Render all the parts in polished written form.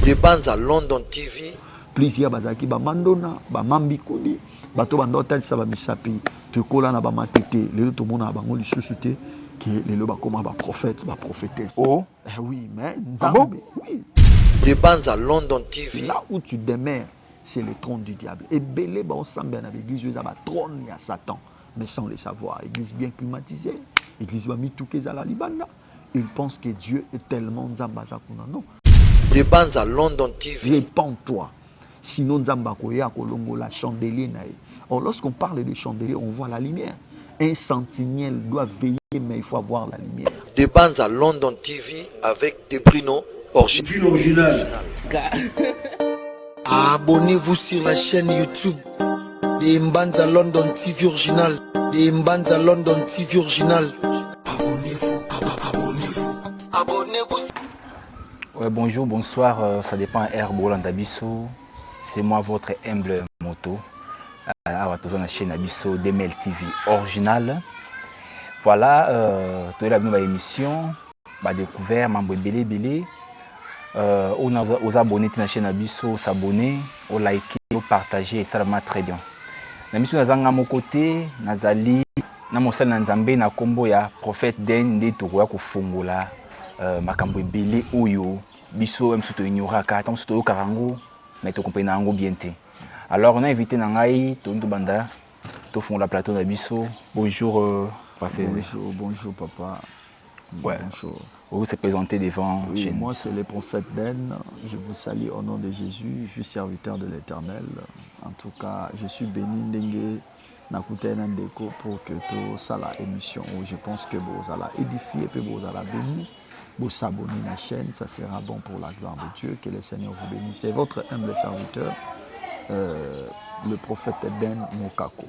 Des bandes à London TV. Plusieurs bazaki ba mandona, ba mambikuli, bato bando talisa ba misapi, te kola na ba matete, les autres mona bango li susute que les loba comme ba prophète, ba prophétesse. Oh. Oui, mais Ah bon? oui. Des bandes à London TV. Là où tu demeures, c'est le trône du diable. Et belé ba ensemble dans l'église, ils ont un trône à Satan, mais sans le savoir. Église bien climatisée, église ba mitouké za la libanda. Ils pensent que Dieu est tellement nzambaza kuna non. Des bandes à London TV. Répands-toi. Sinon, Nzambakoya kolongo la chandelier. Or, lorsqu'on parle de chandelier, on voit la lumière. Un sentinelle doit veiller, mais il faut avoir la lumière. Des bandes à London TV avec des Bruno original. Abonnez-vous sur la chaîne YouTube des Mbanza London TV Original. Des Mbanza London TV Original. Abonnez-vous, abonnez-vous. Ouais, bonjour, bonsoir, ça dépend R Bolanda Bisso. C'est moi votre humble moto. À la chaîne Abisso DML TV Original. Voilà, toute la nouvelle émission, ma découverte, membre belé. On a aux abonnés de la chaîne Abisso, s'abonner, au liker, au partager, et ça va très bien. La mission à mon côté, Nazali, na mosala na Nzambe na kombo ya prophète Den de Togoya Kufungola, makambo belé oyo, biso msuto ignoraka, tam msuto karango, mais to comprendre ango bien té. Alors on a invité Nangai, Tonto Banda, to fond la plateau d'Abisso. Bonjour, Bonjour papa. Ouais. Bonjour. Vous se présentez devant. Oui, moi c'est le prophète Ben. Je vous salue au nom de Jésus. Je suis serviteur de l'Éternel. En tout cas, je suis béni Ndengue Nakute Nandeko pour que tout ça la émission où je pense que vous allez édifier et vous allez bénir. Vous s'abonner à la chaîne, ça sera bon pour la gloire de Dieu. Que le Seigneur vous bénisse. C'est votre humble serviteur, le prophète Ben Mokako.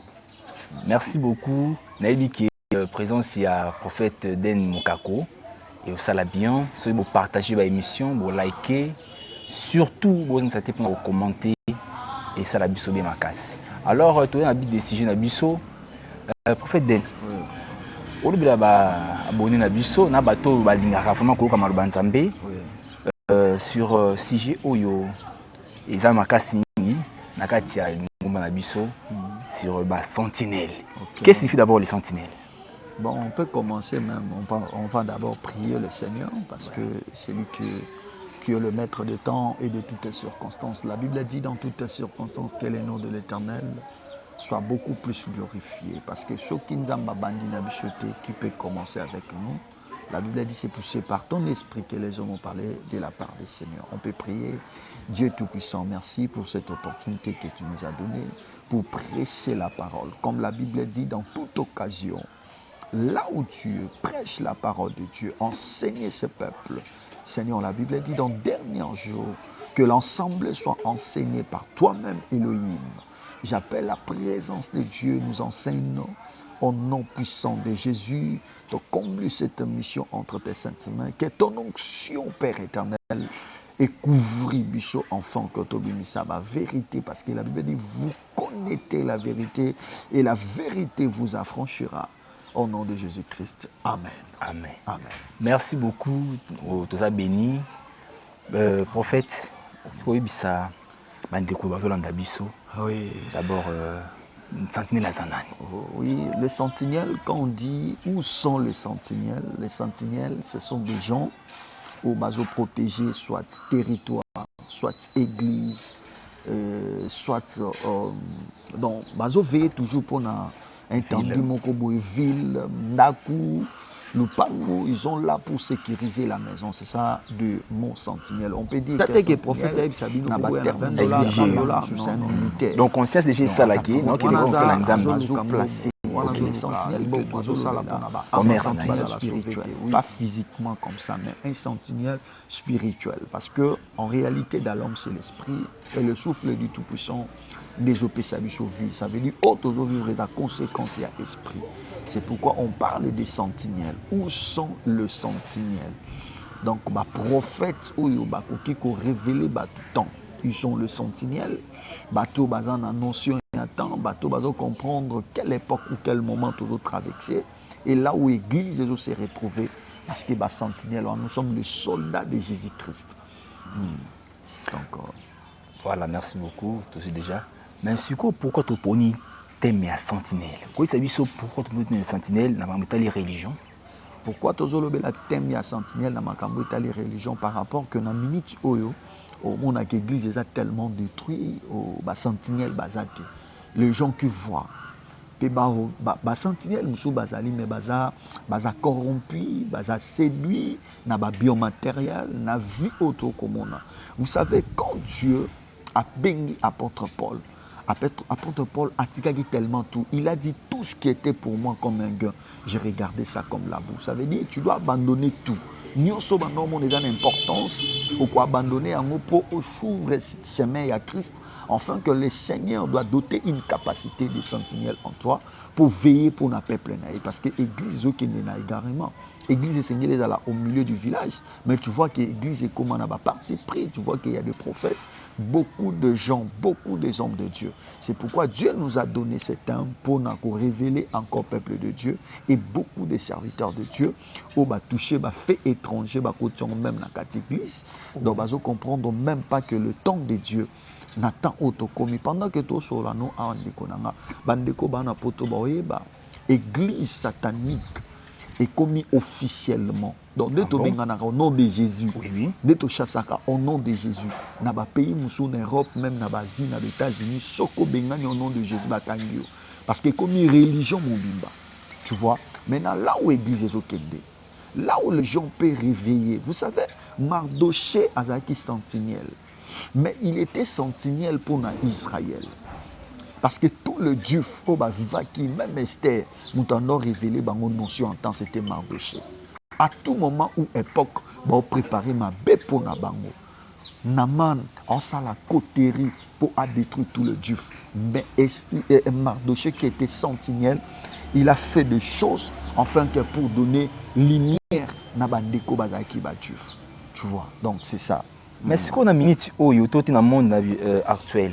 Merci beaucoup. Naïbi qui est présent ici à prophète Den Mokako. Et ça l'a bien. Si vous partagez l'émission, vous likez. Surtout, vous commenter. Et ça l'a bien ma casse. Alors, tu as un des sujets dans Bisso. Prophète Den. Au lieu d'abonner à Bisso, na bato balingaka vraiment ko kama Nzambe sur sujet oyo eza makasi mingi nakati ya ngomba na Bisso sur sentinelle. Qu'est-ce que signifie d'abord les sentinelles? Bon, on peut commencer même, on va d'abord prier le Seigneur parce que c'est lui qui est le maître de temps et de toutes les circonstances. La Bible dit dans toutes les circonstances que le nom de l'Éternel soit beaucoup plus glorifié. Parce que ce qui nous a qui peut commencer avec nous, la Bible dit c'est poussé par ton esprit que les hommes ont parlé de la part des Seigneurs. On peut prier. Dieu Tout-Puissant, merci pour cette opportunité que tu nous as donnée pour prêcher la parole. Comme la Bible dit dans toute occasion, là où tu prêches la parole de Dieu, enseignez ce peuple. Seigneur, la Bible dit dans le dernier jour que l'ensemble soit enseigné par toi-même, Elohim. J'appelle la présence de Dieu, nous enseignons au nom puissant de Jésus, de combler cette mission entre tes saintes mains, que ton onction, Père éternel, et couvrir Bichot enfant que tu as ma vérité, parce que la Bible dit vous connaissez la vérité et la vérité vous affranchira. Au nom de Jésus-Christ. Amen. Amen. Amen. Merci beaucoup, tous béni. Prophète, oui, ça. Oui. D'abord, sentinelle à Zanani. Oui, les sentinelles, quand on dit où sont les sentinelles, ce sont des gens où baso protégés, soit territoire, soit église, soit donc baso veille toujours pour un tendu mokobo ville, Naku, Lupango, ils sont là pour sécuriser la maison. C'est ça de mon sentinelle. On peut dire que le prophète c'est un militaire. Donc on sait déjà ça là qui est donc il est placé. Les sentinelles un sentinelle spirituel, pas physiquement comme ça, mais un sentinelle spirituel. Parce que en réalité, dans l'homme, c'est l'esprit et le souffle du Tout-Puissant. Développer sa vie. Ça veut dire autres vivre la conséquence à esprit. C'est pourquoi on parle des sentinelles. Où sont les sentinelles? Donc, les prophètes qui ont révélé tout le temps. Ils sont les sentinelles. Bateau bazan en notion et en temps. Bateau bazan comprendre quelle époque ou quel moment tous autres traversé. Et là où l'église s'est retrouvée. Parce que les sentinelles, nous sommes les soldats de Jésus-Christ. Voilà, merci beaucoup, tout c'est déjà. Mais pourquoi tu poni thème à sentinelle? Pourquoi tu poni sentinelle dans la religion? Pourquoi tu as la thème à sentinelle dans la religion par rapport que dans la minute oyo, on a l'église est tellement détruite, la sentinelle basate. Les gens qui voient. Les sentinelles sont corrompus, séduits, na biomatériel, na vie auto comme on a. Vous savez, quand Dieu a béni apôtre Paul a dit tellement tout. Il a dit tout ce qui était pour moi comme un gain. J'ai regardé ça comme la boue. Ça veut dire tu dois abandonner tout. Nous sommes déjà d'importance pour abandonner un mot pour ouvrir ce chemin à Christ, afin que le Seigneur doit doter une capacité de sentinelle en toi pour veiller pour notre peuple. Parce que l'église est égarement. L'église est là au milieu du village, mais tu vois que l'église est comme on a parti pris, tu vois qu'il y a des prophètes, beaucoup de gens, beaucoup des hommes de Dieu. C'est pourquoi Dieu nous a donné ce temps pour nous révéler encore le peuple de Dieu et beaucoup de serviteurs de Dieu où va toucher, va fait étranger, va continuer même dans l'église. Donc, va comprendre même pas que le temps de Dieu n'attend auto commis pendant que tout sur la nous a bandeko bana poto ba église satanique est commis officiellement. Donc, dès que au nom de Jésus, dès que chassaka au nom de Jésus, dans les pays en Europe, même dans l'Asie, dans les États-Unis, soko bengani au nom de Jésus batangio. Parce que comme religion mobimba, tu vois. Maintenant, là où l'église est au Kende, là où les gens peuvent réveiller, vous savez, Mardoché a été sentinelle, mais il était sentinelle pour Israël. Parce que tout le Dieu, qui même Esther, nous avons révélé une notion en temps, c'était Mardoché. À tout moment ou époque, on préparer ma bête pour na bango. Naman, on s'en la coterie pour détruire tout le Dieu. Mais Mardoché qui était sentinelle, il a fait des choses afin que pour donner lumière na bandeko bazaki ba Dieu. Tu vois, donc c'est ça. Mais ce qu'on a minute au yoto dans le monde actuel.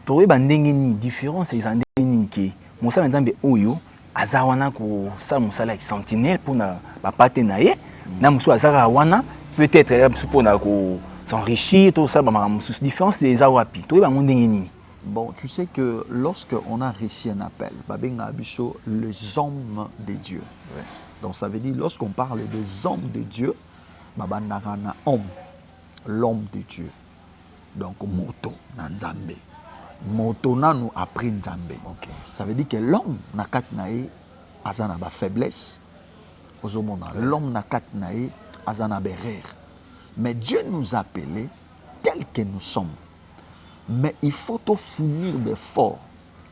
Tu as une différence, c'est que Moussa Nzambe Oyo, Azawana ko ça Moussa la sentinelle pour na pate naie, na Moussa Azara wana peut-être pour na ko s'enrichir tout ça ba différence c'est Zawapi. Tu as une bon, tu sais que lorsque on a reçu un appel, babenga biso les hommes de Dieu. Ouais. Donc ça veut dire lorsqu'on parle des hommes de Dieu, babandarana homme, l'homme de Dieu. Donc moto na Nzambe. Motona nous après Nzambe. Okay. Ça veut dire que l'homme n'a pas de faiblesse. L'homme n'a pas de erreur. Mais Dieu nous a appelés tels que nous sommes. Mais il faut fournir d'efforts.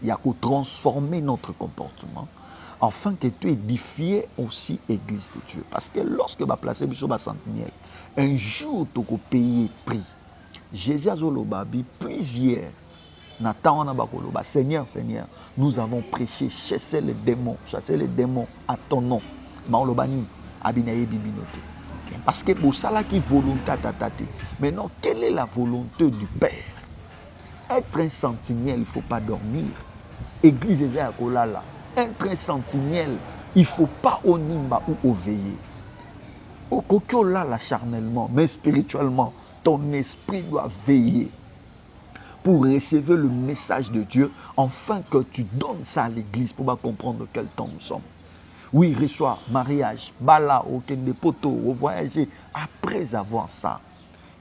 Il y a qu'à transformer notre comportement afin que tu édifies aussi l'église de Dieu. Parce que lorsque tu vas placer la sentinelle, un jour tu vas payer prix. Jésus a dit plusieurs. Seigneur, Seigneur, nous avons prêché, chasser les démons à ton nom. Parce que pour ça, qui volonté tatate. Maintenant, quelle est la volonté du Père? Être un sentinelle, il ne faut pas dormir. Église Ezayakolala. Être un sentinelle, il ne faut pas au nimba ou au veiller. Au kokyola charnellement, mais spirituellement, ton esprit doit veiller pour recevoir le message de Dieu, afin que tu donnes ça à l'église pour comprendre quel temps nous sommes. Oui, reçoit mariage, bala, aucun des poteaux, voyager. Après avoir ça,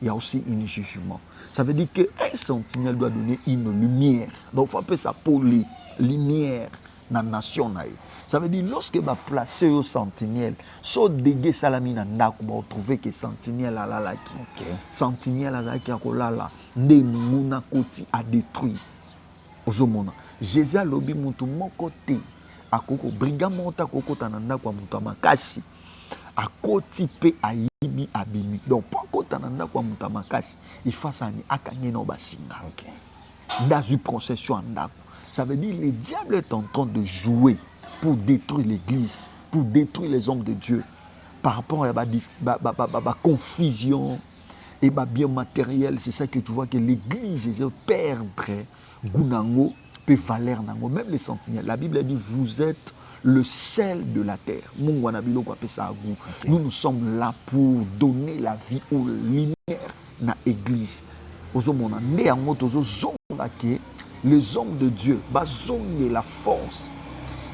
il y a aussi un jugement. Ça veut dire qu'un sentinelle doit donner une lumière. Donc, il faut appeler ça pour les lumières dans la nation. Ça veut dire lorsque va placer au sentinelle, so dégué salami na ndako ba trouver que sentinelle la la qui. Sentinelle la qui akolala nde muna koti a détruit. Ozomona. Jésus a lobi mutu moko te. Akoko brigand monta kokota na ndako mutu makasi. Akoti pe ayibi abimi. Donc pour kota na ndako mutu makasi, il faut ça ni akanye no basinga. Dans une procession en ndako. Ça veut dire que le diable est en train de jouer pour détruire l'église, pour détruire les hommes de Dieu, par rapport à la confusion et la bien matériel. C'est ça que tu vois que l'église est perdre Gunango, peut valer nango, même les sentinelles. La Bible dit vous êtes le sel de la terre. Nous sommes là pour donner la vie aux lumières dans l'église. ozomona nde yango tozozonga ke les hommes de Dieu bazonge la force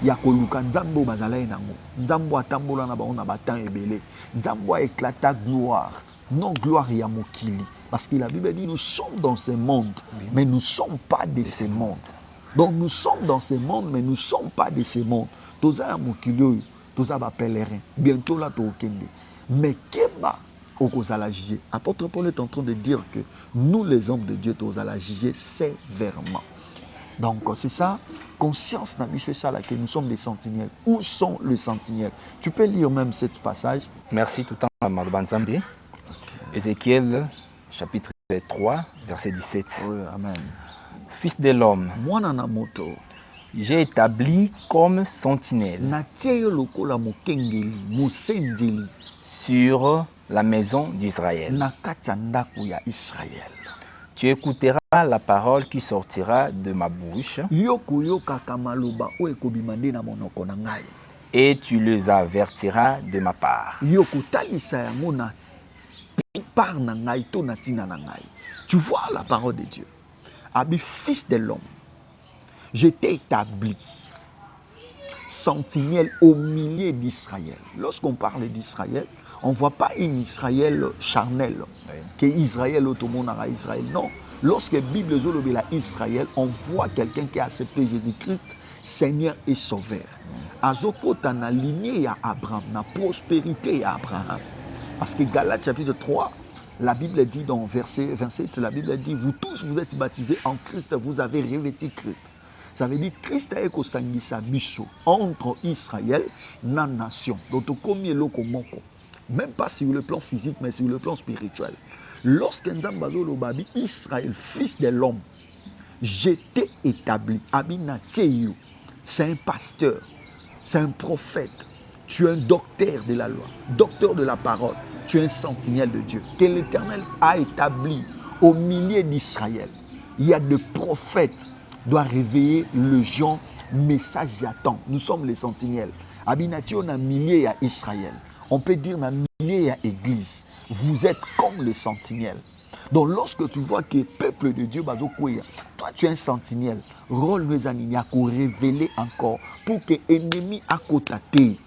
ya koluka nzambo bazalaye nango nzambo atambola na bango na batan ebele nzambo éclata gloire non gloire ya mokili parce que la Bible dit nous sommes dans ce monde mais nous ne sommes pas de ce monde. Donc nous sommes dans ce monde mais nous ne sommes pas de ce monde. Toza ya mokili oyo toza ba pèlerin bientôt là tokende mais keba okozala juger. Apôtre Paul est en train de dire que nous les hommes de Dieu tozala juger sévèrement. Donc c'est ça, conscience n'a pas ça là que nous sommes des sentinelles. Où sont les sentinelles? Tu peux lire même ce passage. Merci tout le temps à Marbanzambi. Ézéchiel chapitre 3 verset 17. Oui, amen. Fils de l'homme, j'ai établi comme sentinelle sur la maison d'Israël. Tu écouteras la parole qui sortira de ma bouche et tu les avertiras de ma part. Tu vois la parole de Dieu. Abi, fils de l'homme, je t'ai établi sentinelle au milieu d'Israël. Lorsqu'on parle d'Israël, on ne voit pas une Israël charnel, que Israël automonara Israël. Non, lorsque la Bible est Israël, on voit quelqu'un qui a accepté Jésus-Christ, Seigneur et Sauveur. Azoko tana lignée à Abraham, na prospérité à Abraham. Parce que Galates chapitre 3, la Bible dit dans verset 27, la Bible dit, vous tous vous êtes baptisés en Christ, vous avez revêtu Christ. Ça veut dire Christ est au sangisa biso entre Israël et la nation. Donc, même pas sur le plan physique, mais sur le plan spirituel. Lorsque Nzambazo Lobabi, Israël, fils de l'homme, j'étais établi. Abina Tcheyu, c'est un pasteur, c'est un prophète. Tu es un docteur de la loi, docteur de la parole. Tu es un sentinelle de Dieu, que l'Éternel a établi au milieu d'Israël. Il y a des prophètes qui doivent réveiller le gens, message j'attends. Nous sommes les sentinelles. Abinati, on a milliers à Israël. On peut dire on a milliers à l'église. Vous êtes comme les sentinelles. Donc lorsque tu vois que le peuple de Dieu, toi tu es un sentinelle. Rôle nous a révéler encore pour que l'ennemi à côté.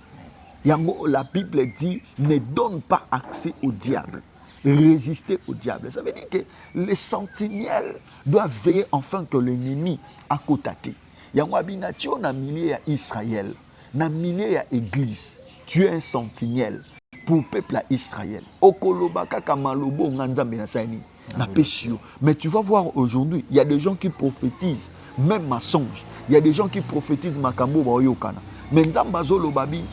La Bible dit, ne donne pas accès au diable. Résister au diable. Ça veut dire que les sentinelles doivent veiller enfin que l'ennemi à côté. Yango abinati on a milliers à Israël, na milliers à église. Tu es un sentinelle pour le peuple à Israël. Okolobaka kamalobo nganzambe na saini na péchio. Mais tu vas voir aujourd'hui, il y a des gens qui prophétisent même mensonge. Il y a des gens qui prophétisent makambo ba oyokana. Mais nzambazo lobabi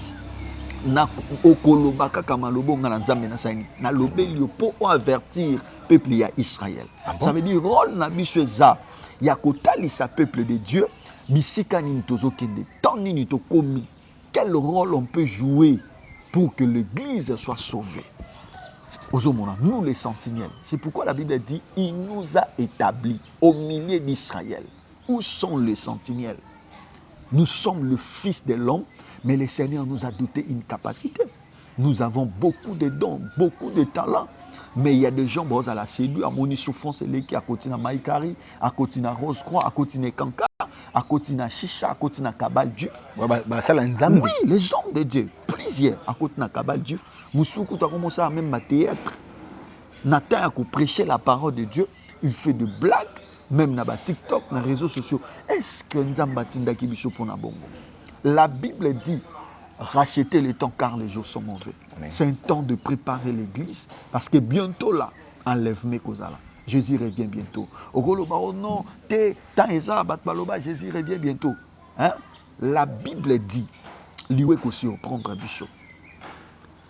na okolobaka kamalobo ngana nzambe na saini na lobelio pour avertir peuple ya Israël. Ça veut dire rôle na biso za ya kotalisa peuple de Dieu bisika nini tozokende tant nini tokomi. Quel rôle on peut jouer pour que l'église soit sauvée? Nous les sentinelles. C'est pourquoi la Bible dit il nous a établis au milieu d'Israël. Où sont les sentinelles? Nous sommes le fils de l'homme, mais le Seigneur nous a doté une capacité. Nous avons beaucoup de dons, beaucoup de talents. Mais il y a des gens qui ont la séduit, à Moni Souffrance, qui à côté de Maïkari, à côté de Rose Croix, à côté de Kanka, à côté de Chicha, à côté de Kabal Djuf. Oui, les hommes de Dieu, plusieurs, à côté de Kabal Djuf. Moussoukou a commencé à même théâtre. Nathan a prêché la parole de Dieu. Il fait de blagues, même dans TikTok, dans les réseaux sociaux. Est-ce que Nzambatinda Kibisho pour Nabongo? La Bible dit racheter le temps car les jours sont mauvais. C'est un temps de préparer l'église parce que bientôt là, enlève mes causes là. Jésus revient bientôt. Oh non, Jésus revient bientôt. Hein? La Bible dit, prendre un bichot.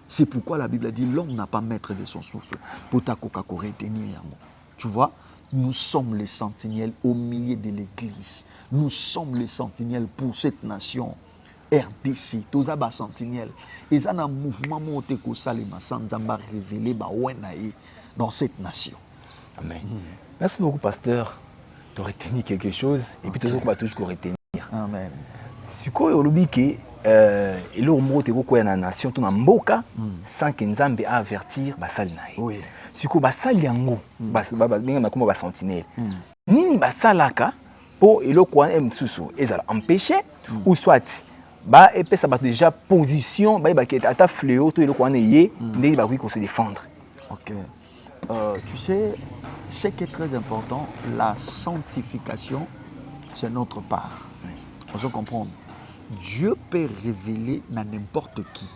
C'est pourquoi la Bible dit, l'homme n'a pas maître de son souffle. Pour ta retenir. Tu vois, nous sommes les sentinelles au milieu de l'église. Nous sommes les sentinelles pour cette nation. RDC, tous les sentinelles. Et ça, un mouvement monté que ça, les massans révélé dans cette nation. Amen. Merci beaucoup, pasteur. Tu as retenu quelque chose et puis tu as toujours retenir. Amen. Si tu as dit que il y a une nation, tu as mboka sans que Nzambe a avertir basal naï. Oui. siko basali yango babenga na kombo ba sentinelle nini basalaka po eloko wana msusu ezala empêcher ou soit ba epesa bato déjà position ba baketa ata fléau to eloko wana ye ndenge bakoki ko se défendre. OK. Tu sais, ce qui est très important, la sanctification, c'est notre part. On se comprend. Dieu peut révéler à n'importe qui,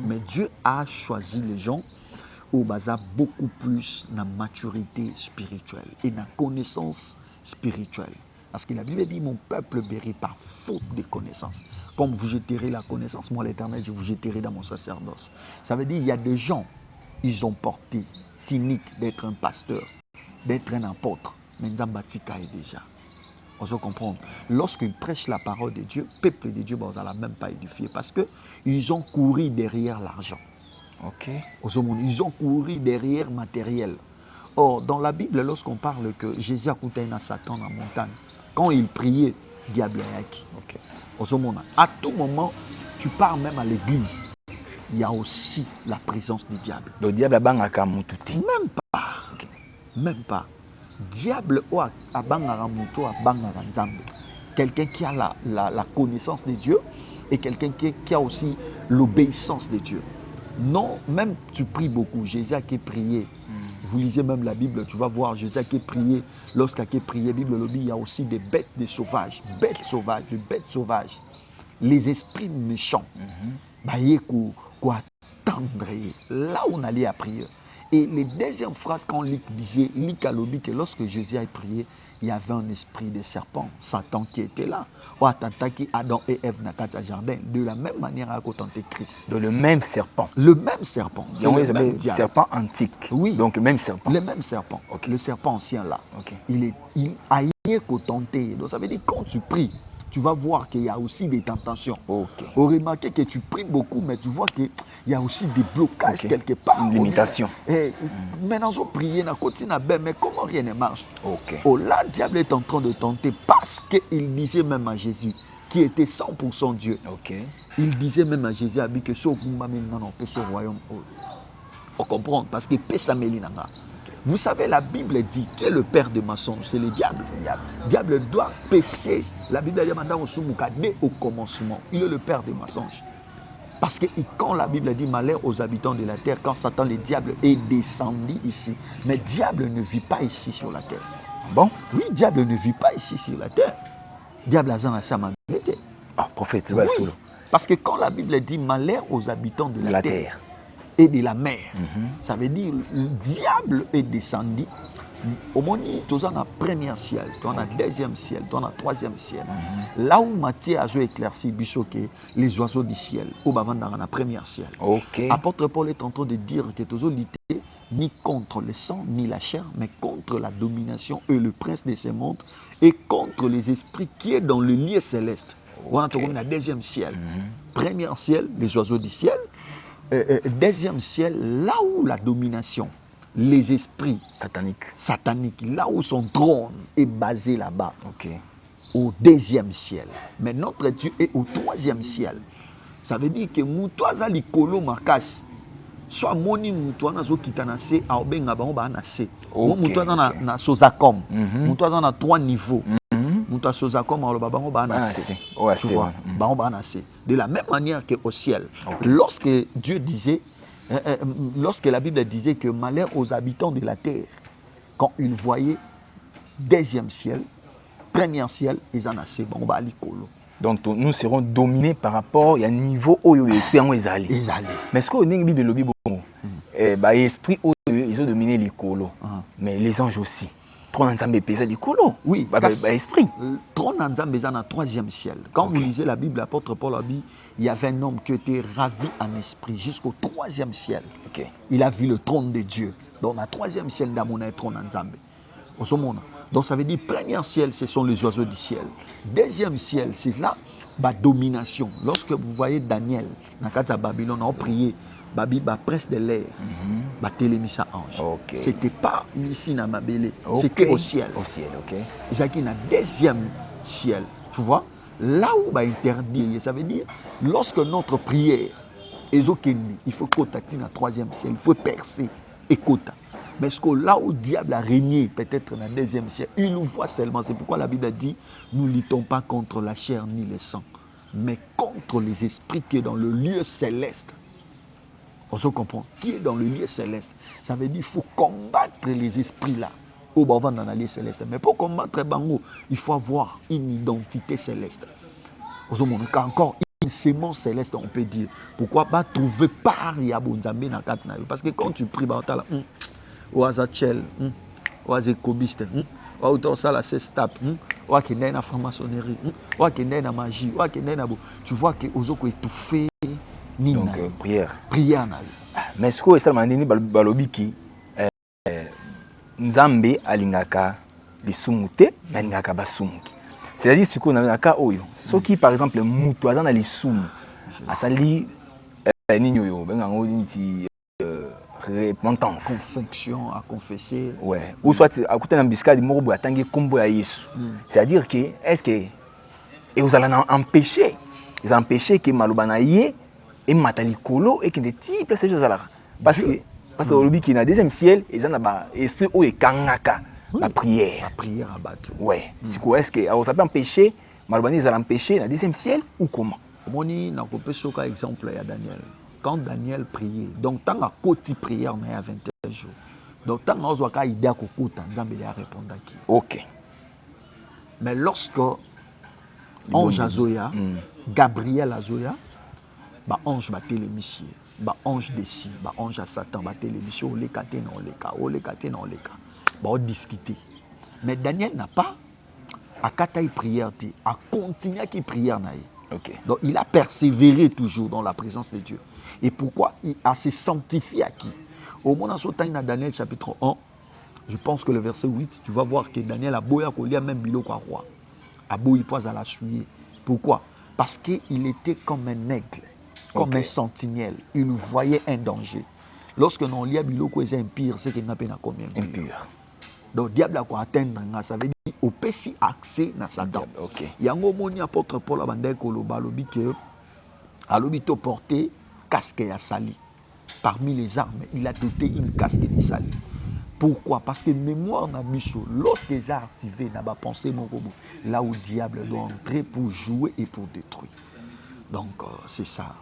mais Dieu a choisi les gens au bazar beaucoup plus dans la maturité spirituelle et dans la connaissance spirituelle. Parce que la Bible dit, mon peuple périt par faute de connaissance. Comme vous jeterez la connaissance, moi l'Éternel, je vous jeterai dans mon sacerdoce. Ça veut dire qu'il y a des gens, ils ont porté tinique d'être un pasteur, d'être un apôtre, mais Nzambatika est déjà. On se comprend. Lorsqu'ils prêchent la parole de Dieu, le peuple de Dieu, on ne même pas édifié parce qu'ils ont couru derrière l'argent. OK. Ils ont couru derrière matériel. Or, dans la Bible, lorsqu'on parle que Jésus a coûté à Satan dans la montagne, quand il priait, diable est acquis. OK. À tout moment, tu pars même à l'église, il y a aussi la présence du diable. Le diable a bangaka mututi. Même pas. Okay. Même pas. Diable a bangaka muto a bangaka nzambe. Quelqu'un qui a la connaissance de Dieu et quelqu'un qui a aussi l'obéissance de Dieu. Non, même tu pries beaucoup. Jésus a prié. Vous lisez même la Bible, tu vas voir Jésus qui prié. Lorsqu'il a prié, la Bible il y a aussi des bêtes, des sauvages. Bêtes sauvages. Les esprits méchants. Attendre. Là où on allait à prier. Et les deuxième phrase, quand Luc disait, Luc a lobby que lorsque Jésus a prié, il y avait un esprit de serpent, Satan qui était là. Ou attaqué Adam et Ève dans le jardin. De la même manière à tenter Christ. Donc le même serpent. Le même serpent. C'est le même serpent antique. Oui. Donc le même serpent. Le même serpent. Okay. Le serpent ancien là. Okay. Il a rien qu'au tenter. Donc ça veut dire quand tu pries, tu vas voir qu'il y a aussi des tentations. Okay. On remarque que tu pries beaucoup, mais tu vois qu'il y a aussi des blocages quelque part. Une limitation. Maintenant, on prie, on continue à bien, mais comment rien ne marche? Okay. Oh là, le diable est en train de tenter parce qu'il disait même à Jésus, qui était 100% Dieu. Okay. Il disait même à Jésus que ce royaume. On comprend, parce que Pesamelinanga. Vous savez, la Bible dit qui est le père de mensonges, c'est le diable. Le diable doit pécher. La Bible dit dès au commencement. Il est le père des mensonges. Parce que quand la Bible dit malheur aux habitants de la terre, quand Satan, le diable, est descendu ici. Mais le diable ne vit pas ici sur la terre. Bon? Oui, le diable ne vit pas ici sur la terre. Le diable a sa amabilité. Ah, prophète, oui. Parce que quand la Bible dit malheur aux habitants de la terre et de la mer, ça veut dire le diable est descendu. Au moment où tu as le premier ciel, tu as le deuxième ciel, tu as le troisième ciel. Là où Matthieu a éclairci les oiseaux du ciel, au dans le premier ciel. Okay. Apôtre Paul est en train de dire que tu as lutté ni contre le sang ni la chair, mais contre la domination et le prince de ces mondes et contre les esprits qui est dans le lieu céleste. On a le deuxième ciel. Premier ciel, les oiseaux du ciel. Deuxième ciel, là où la domination, les esprits sataniques, là où son trône est basé là-bas, okay. Au deuxième ciel. Mais notre Dieu est au troisième ciel. Ça veut dire que Moutouaza Likolo Makas, soit Moni Moutouana Zo Kitanase, Aobenga Baoba Nase. Moutouaza na Sozakom. Moutouaza na 3 niveaux. De la même manière qu'au ciel, lorsque Dieu disait, lorsque la Bible disait que malheur aux habitants de la terre, quand ils voyaient deuxième ciel, premier ciel, ils en assez bon. Donc nous serons dominés par rapport à un niveau où l'esprit est allé. Mais est-ce que la Bible lobby bon, l'esprit ils ont dominé les colos, mais les anges aussi. Trône Nzambe pesa likolo. Oui, esprit. Trône Nzambe est dans le troisième ciel. Quand vous lisez la Bible, l'apôtre Paul a dit, il y avait un homme qui était ravi en esprit jusqu'au troisième ciel. Okay. Il a vu le trône de Dieu. Donc, le troisième ciel d'Amona est trône Nzambe. Donc, ça veut dire, premier ciel, ce sont les oiseaux du ciel. Deuxième ciel, c'est là, la domination. Lorsque vous voyez Daniel, dans Babylone, on a prié. Babi presse de l'air, télémissa ange. Okay. C'était pas ici dans Mabélé, okay. C'était au ciel. Au ciel, ok. C'est dans le deuxième ciel, tu vois. Là où interdit, ça veut dire, lorsque notre prière est au il faut qu'on dans le troisième ciel, il faut percer et kota. Mais ce que là où le diable a régné, peut-être dans le 2e siècle, il nous voit seulement. C'est pourquoi la Bible dit, nous ne luttons pas contre la chair ni le sang, mais contre les esprits qui sont dans le lieu céleste. On se comprend. Qui est dans le lieu céleste. Ça veut dire qu'il faut combattre les esprits là. Au bas dans le lieu céleste. Mais pour combattre Bango, il faut avoir une identité céleste. Encore une sémence céleste, on peut dire. Pourquoi pas trouver par Yabonzambe na katnayo? Parce que quand tu pries, là, Oazachel, Oazekobiste, Oazala Sestap, Oazakende na franc-maçonnerie, Oazakende na magie, Oazakende na bo. Tu vois que Ozoko étouffé. Donc, prière. Prière. Mais ce que ça m'a dit, balobiki, Nzambe alingaka lisumute, mais alingaka basumuki. C'est-à-dire ce qu'on a dans cas oyo. Ce qui par exemple mutu azana lisumu, asali ninyoyo, bengango niti repentance. Confession à confesser. Ouais. Ou soit à côté d'un biscade morobo atangi kombo ya Yesu. C'est-à-dire que est-ce que et vous allez empêcher, ils empêcher que malobana yé et matali kolo et que des types ces choses là. Parce que au lobby qui na 2e ciel, ils ont ba esprit o e kangaka la prière. La prière à battre. Ouais. C'est quoi est-ce que vous avez empêché malobana ils allent empêcher la 2e ciel ou comment? Moni na kopé soka exemple ya Daniel. Quand Daniel priait, donc tant à côté prière na 21 jours. Donc tant on zoaka idée à kokota Nzambe a répondre qui. OK. Mais lorsque ange Azoya, Gabriel Azoya, ba ange batté les messieurs, ba ange dessus, ba ange à Satan batté les messieurs, on les caté non les cas, on les caté non les cas. Ba on discuter. Mais Daniel n'a pas à kataï prière à continuer à prière naïe. OK. Donc il a persévéré toujours dans la présence de Dieu. Et pourquoi? Il a se sanctifié à qui? Au moment où dans Daniel chapitre 1, je pense que le verset 8, tu vas voir que Daniel a boya kolia même biloko à roi. A boya poise à la souiller. Pourquoi? Parce qu'il était comme un aigle. Comme un sentinelle, il voyait un danger. Lorsque non lia biloko est impire, c'est qu'il n'a pas combien impur. Donc diable a quoi atteindre, ça veut dire au péché accès na Satan. OK. Yango moni apôtre Paul abandé ko loba lobi que a lobi to porter casque ya sali. Parmi les armes, il a doté une casque de sali. Pourquoi? Parce que mémoire na biso, lorsque ça activé na ba pensée mon robot, là où le diable doit entrer pour jouer et pour détruire. Donc c'est ça.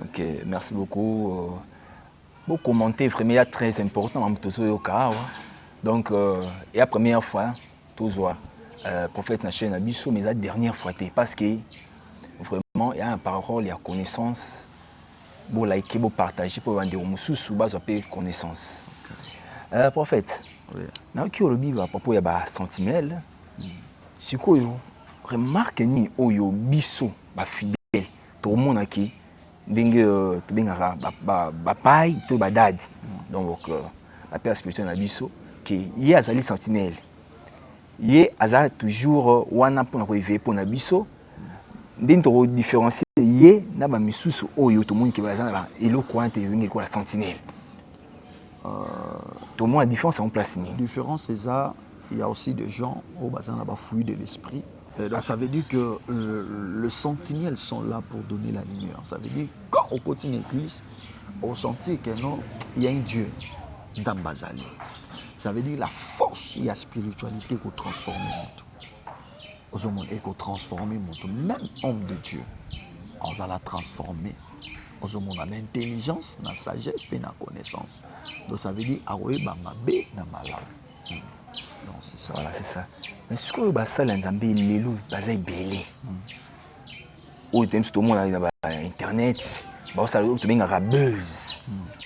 Ok, merci beaucoup. Vos commentaires vraiment très important. Donc, et la première fois, toujours, prophète na chaîne Abisso, mais la dernière fois, parce que vraiment, il y a une parole, il y a connaissance. Bon, like, bon, partager pour vendre au moussou, sous base de connaissance. Prophète, dans le livre à propos de la sentinelle, c'est quoi, remarque ni oyo biso, ba fidèle, tout le monde a qui. Ndenge tobengaka bapai to badadi donc la père spirituel na biso que ye azali sentinelle ye aza toujours wana pona ko éveiller pona biso ndenge to différencier ye na ba misusu oyo to moni ke baza na eloko ante venir ko la sentinelle to mo la différence en place ni différence c'est ça. Il y a aussi des gens au bazar na ba fouille de l'esprit. Donc ça veut dire que les sentinelles sont là pour donner la lumière. Ça veut dire quand on continue l'église, on sentit que non, il y a un Dieu, Zambazali. Ça veut dire la force et la spiritualité qu'on transforme tout. Et qu'on transforme tout. Même homme de Dieu, on va la transformer. On a l'intelligence, la sagesse et la connaissance. Donc ça veut dire aroé bamabe na malaw. Non, c'est ça. Voilà, c'est ça. Mais ce que ça, les Zambie, les loups, c'est belé. Au temps, tout le monde a Internet, ça tout le monde a buzz.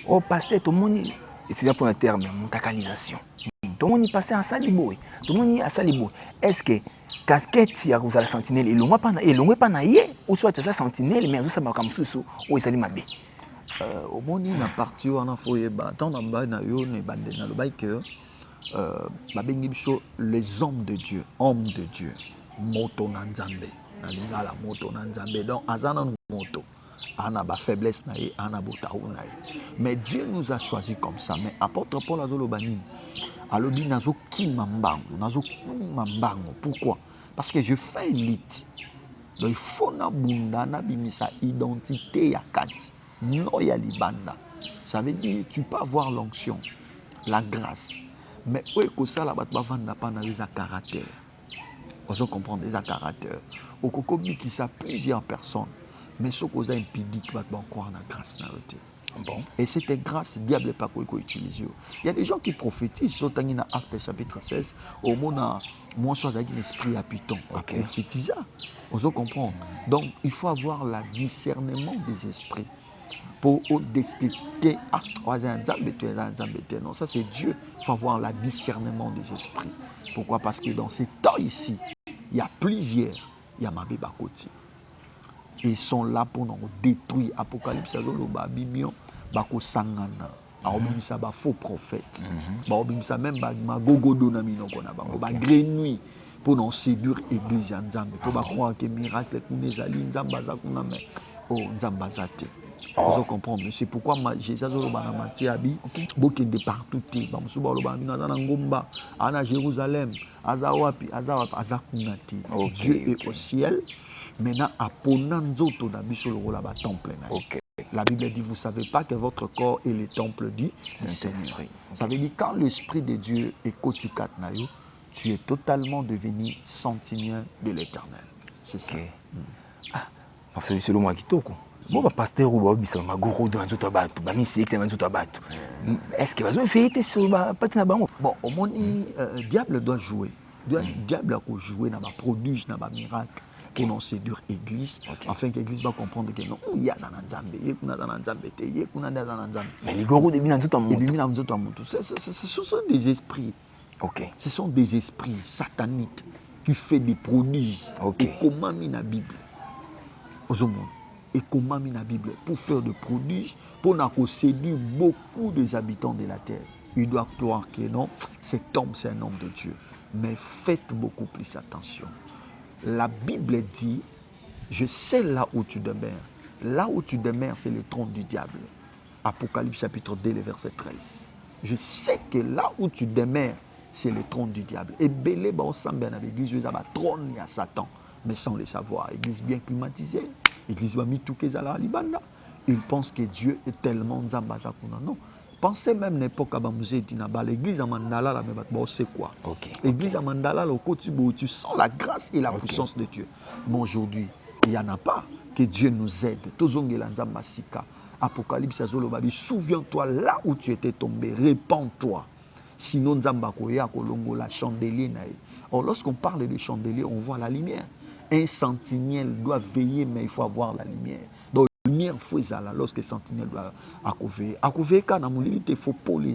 Au pasteur, tout le monde, c'est pour un terme, montacalisation. Tout le monde est passé à Saliboy. Tout le monde est à Saliboy. Est-ce que casquette, vous avez la sentinelle, et l'on pas naïe, ou soit ça sentinelle, mais ça m'a comme sous, ou ça m'a bé. Au monde, il y a parti, on a fait, tant d'en bas, il y a le bail que. Les hommes de Dieu, moto nanzambe, la moto nanzambe, donc azana moto, ana ba faiblesse naïe, ana botaou naïe. Mais Dieu nous a choisi comme ça. Mais apôtre Paul a dit le banin, alobi nazo ki mambango, nazo mambango. Pourquoi? Parce que je fais un lit. Donc il faut na bunda na bimisa identité ya kati, no ya libanda. Ça veut dire tu peux avoir l'onction. la grâce. Mais où ça, la bâtiment n'a pas un caractère. Vous comprenez, des caractères. Au cocobi qui ça plusieurs personnes. Mais ce qu'on a impédé que va croire la grâce n'a été. Bon. Et cette grâce, le diable n'est pas quoi utiliser. Il y a des gens qui prophétisent, sur Acte chapitre 16, au moment où moi je suis avec l'esprit à Python, à prophétiser. Vous comprenez. Donc il faut avoir le discernement des esprits pour détecter. Ah, non, ça c'est Dieu. Il faut avoir le discernement des esprits. Pourquoi? Parce que dans ces temps ici, il y a plusieurs, il y a Mabé Bakoti. Ils sont là pour nous détruire. Apocalypse, Bibion, Bako Sangana, Baobimisa, faux prophète. Baobimisa même Gogodo Namino Konaba, Grenouille pour nous séduire l'église Nzambe. Pour croire que miracle, Kunezali, Nzambaza, Kuname, oh Nzambazate. Vous comprenez, mais c'est pourquoi Jésus a dit que de partout, à Jérusalem, à Zawapi, à Zakunati. Dieu est au ciel. Maintenant, à Ponanzoto, temple. La Bible dit, vous ne savez pas que votre corps est le temple du Seigneur. Ça veut dire quand l'Esprit de Dieu est kotikat nayo, tu es totalement devenu sentinelle de l'Éternel. C'est ça. Ah, c'est le moi qui toque. Bon, pasteur ou est-ce que vous avez fait sur la patin? Bon, au moins, le diable doit jouer. Le diable doit jouer dans la produit, dans la miracle. Pour nous séduire l'église, afin que l'église va comprendre que non, il y a un Nzambe, il y a un Nzambe, il y a un Nzambe. Mais les gourous de Binanzou, ce sont des esprits. Ce sont des esprits sataniques qui font des prodiges. Et comment mis la Bible? Et comment mis la Bible? Pour faire des prodiges, pour nous séduire beaucoup des habitants de la terre. Il doit croire que non, cet homme, c'est un homme de Dieu. Mais faites beaucoup plus attention. La Bible dit, je sais là où tu demeures. Là où tu demeures, c'est le trône du diable. Apocalypse chapitre 2, le verset 13. Je sais que là où tu demeures, c'est le trône du diable. Et Belé, l'église, il y a un trône à Satan, mais sans le savoir. Église bien climatisée, église va tout que la libanda. Il pense que Dieu est tellement Nzambaza kuna. Non. Pensez même l'époque à Bamouze Dinaba, l'église à Mandala, c'est quoi? L'église à Mandala, tu sens la grâce et la puissance de Dieu. Mais aujourd'hui, il n'y en a pas. Que Dieu nous aide. Apocalypse, souviens-toi là où tu étais tombé, répands-toi. Sinon, la chandelier. Or, lorsqu'on parle de chandelier, on voit la lumière. Un sentinelle doit veiller, mais il faut avoir la lumière. Donc, la lumière, il faut la lorsque le sentinelle doit accouvrir. Accouvrir, quand il faut poler.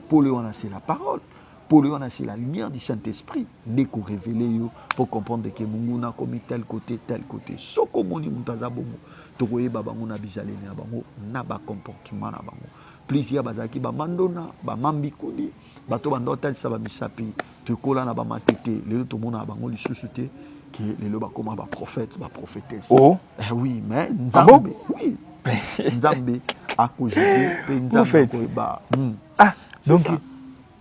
Poler, c'est la parole. Poler, c'est la lumière du Saint-Esprit. Dès qu'on révèle, pour comprendre que Mungu a commis tel côté, tel côté. Ce que mon imutaza bongo, tokoye babango na bizalé na bango, na ba comportement na bango. Plusieurs bazaki ba mandona, ba mambikoli, bato bandotel sa ba misapi, te kola na ba matete, les autres mona bango li susute, que les loba comme ba prophète, ba prophétesse. Oh, oui, mais Nzambe, oui, Nzambe a cogité, pe Nzambe ko ba. Ah, donc ça.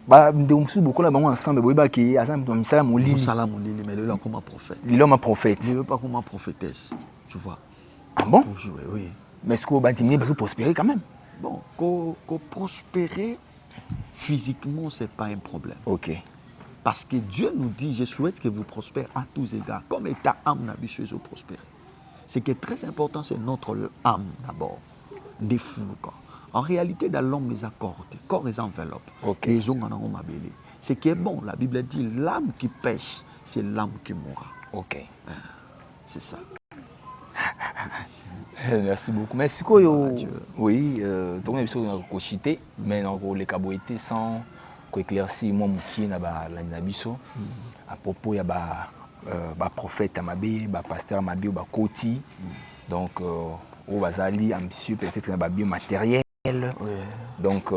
Bah, nous beaucoup là ensemble, mais qui ensemble misala molili. Misala molili, mais le comme un prophète. Il est un prophète. Il est pas comme un prophétesse, tu vois. Ah bon? Pour jouer, oui. Mais est-ce qu'on va prospérer quand même? Bon, qu'on prospérer physiquement, c'est pas un problème. Ok. Parce que Dieu nous dit, je souhaite que vous prospérez à tous égards, comme ta âme n'a pas besoin de prospérer. Ce qui est très important, c'est notre âme d'abord, des fous. En réalité, dans l'homme, les accords, corps les enveloppes, les ongles en ont mabélé. Ce qui est bon, la Bible dit, l'âme qui pêche, c'est l'âme qui mourra. Ok. C'est ça. Merci beaucoup. Merci beaucoup. Oui, tout le monde a cité, mais les caboïtés sans éclaircir moi qui n'a pas l'animabiso à propos il y a prophète Amabé, pasteur Amabé, Koti, donc au Bazali ambitieux peut-être un biomatériel. Donc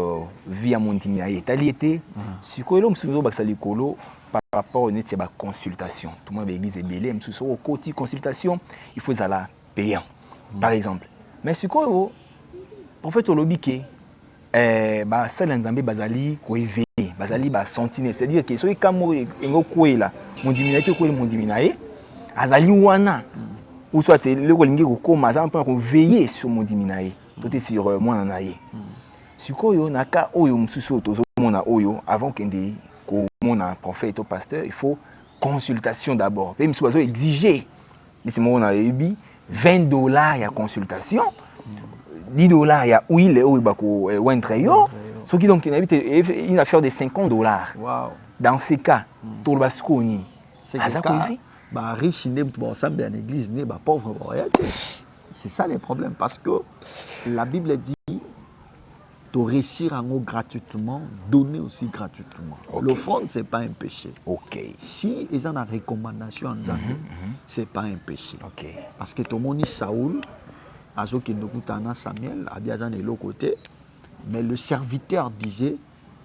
via mon italiété si quoi l'homme sous le par rapport à une consultation tout le monde l'église est belé même sous côté consultation il faut aller payant par exemple mais si quoi prophète olobiké bah ça l'ensemble bazali ko éveiller bazali ba sentinelle c'est-à-dire que soki kamo ngo kwela mon diminaité ko mon diminaé azali wana ou soit le kolingi ko koma ça peut veiller sur mon diminaé tout est sur moi en aïe. Si quoi yo naka oyo msusu tozo mon oyo avant qu'on ait mon prophète ou pasteur, il faut consultation d'abord. Même si on exiger, c'est mon 20 dollars il y a consultation, 10 dollars il y a huile ou un trayon. Ce qui donc une affaire de 50 dollars. Wow. Dans ces cas, tout le basconi. C'est que bah riche n'est pas ensemble en église n'est pas pauvre en réalité. C'est ça les problèmes parce que la Bible dit de réussir en haut gratuitement, donner aussi gratuitement. Okay. L'offrande c'est pas un péché. OK. Si ils ont une recommandation en Zambie, c'est pas un péché. OK. Parce que tout le monde Saoul, azo qui nous Samuel, a bien de l'autre côté, mais le serviteur disait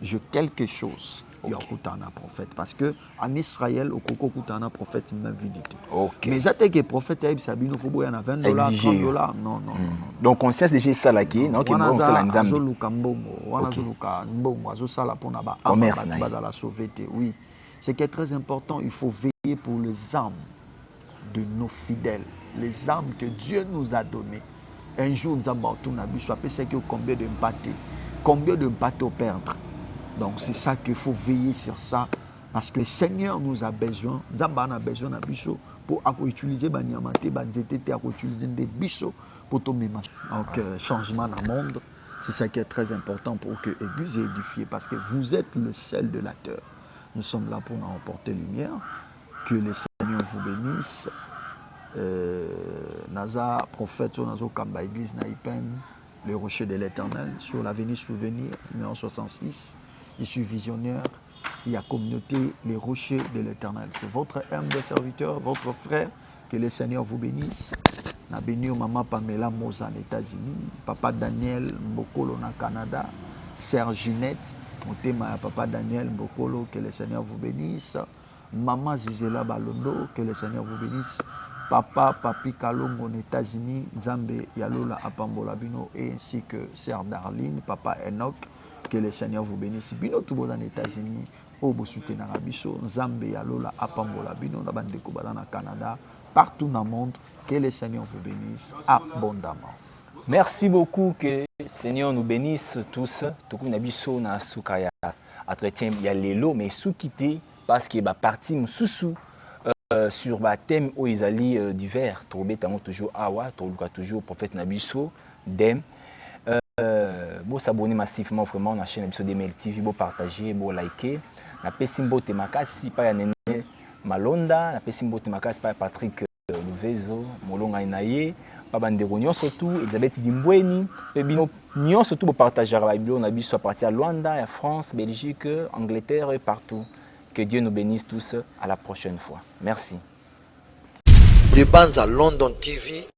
je quelque chose. Il y a un prophète parce que en Israël au Koko un prophète m'invidité. Mais ça que prophète il Sabino faut boire 20 dollars 30 dollars non. Donc on sait déjà ça là qui non qui bon c'est la nzambe. Azo lukambongo, wana zo luka mbongo, azo sala pona ba commerce na la sauveté. Oui. Ce qui est très important, il faut veiller pour les âmes de nos fidèles, les âmes que Dieu nous a données. Un jour nous avons tout nabi soit c'est que combien de bateaux perdre. Donc c'est ça qu'il faut veiller sur ça parce que le Seigneur nous a besoin, Nzamba a besoin de biso pour utiliser banyamate, banzetete, utiliser des biso pour tomber. Donc changement dans le monde, c'est ça qui est très important pour que l'Église est édifiée parce que vous êtes le sel de la terre. Nous sommes là pour en emporter lumière. Que le Seigneur vous bénisse. Naza prophète sur Nazo Kamba Église Naïpen, le rocher de l'Éternel sur l'avenue Souvenir numéro 66. Je suis visionnaire, il y a communauté, les rochers de l'Éternel. C'est votre humble serviteur, votre frère, que le Seigneur vous bénisse. Na béni maman Pamela Moza aux États-Unis, papa Daniel Mbokolo na Canada, sœur Ginette, Motema papa Daniel Mbokolo, que le Seigneur vous bénisse. Maman Zizela Balondo, que le Seigneur vous bénisse. Papa Papi Kalongo aux États-Unis, Nzambe Yalola Apambola Bino, et ainsi que sœur Darline, papa Enoch. Que le Seigneur vous bénisse. Bino tout bon dans les États-Unis, au Bosute na Rabiso, Nzambe Yalola Apambola Bino, na Bandeko dans le Canada, partout dans le monde. Que le Seigneur vous bénisse abondamment. Merci beaucoup. Que le Seigneur nous bénisse tous. Tout comme Nabiso na Soukaya entretien il y a l'élo, mais sous quitter parce que parti sous sur le thème où ils allaient divers. Trouver toujours Awa, toujours prophète Nabiso, Dem. Vous s'abonner massivement vraiment à la chaîne de DML TV, vous partager, vous liker. Na pesimbo temakasi pa ya Nene Malonda, na pesimbo temakasi pa Patrick Louvezo, Molonga Inaye, pa bandeko nyonso tout, Elisabeth Dimbweni, pe bino nyonso tout vous partager la Bible, on a biso à partir de Luanda, à France, Belgique, Angleterre et partout. Que Dieu nous bénisse tous à la prochaine fois. Merci. Les bandes à London TV.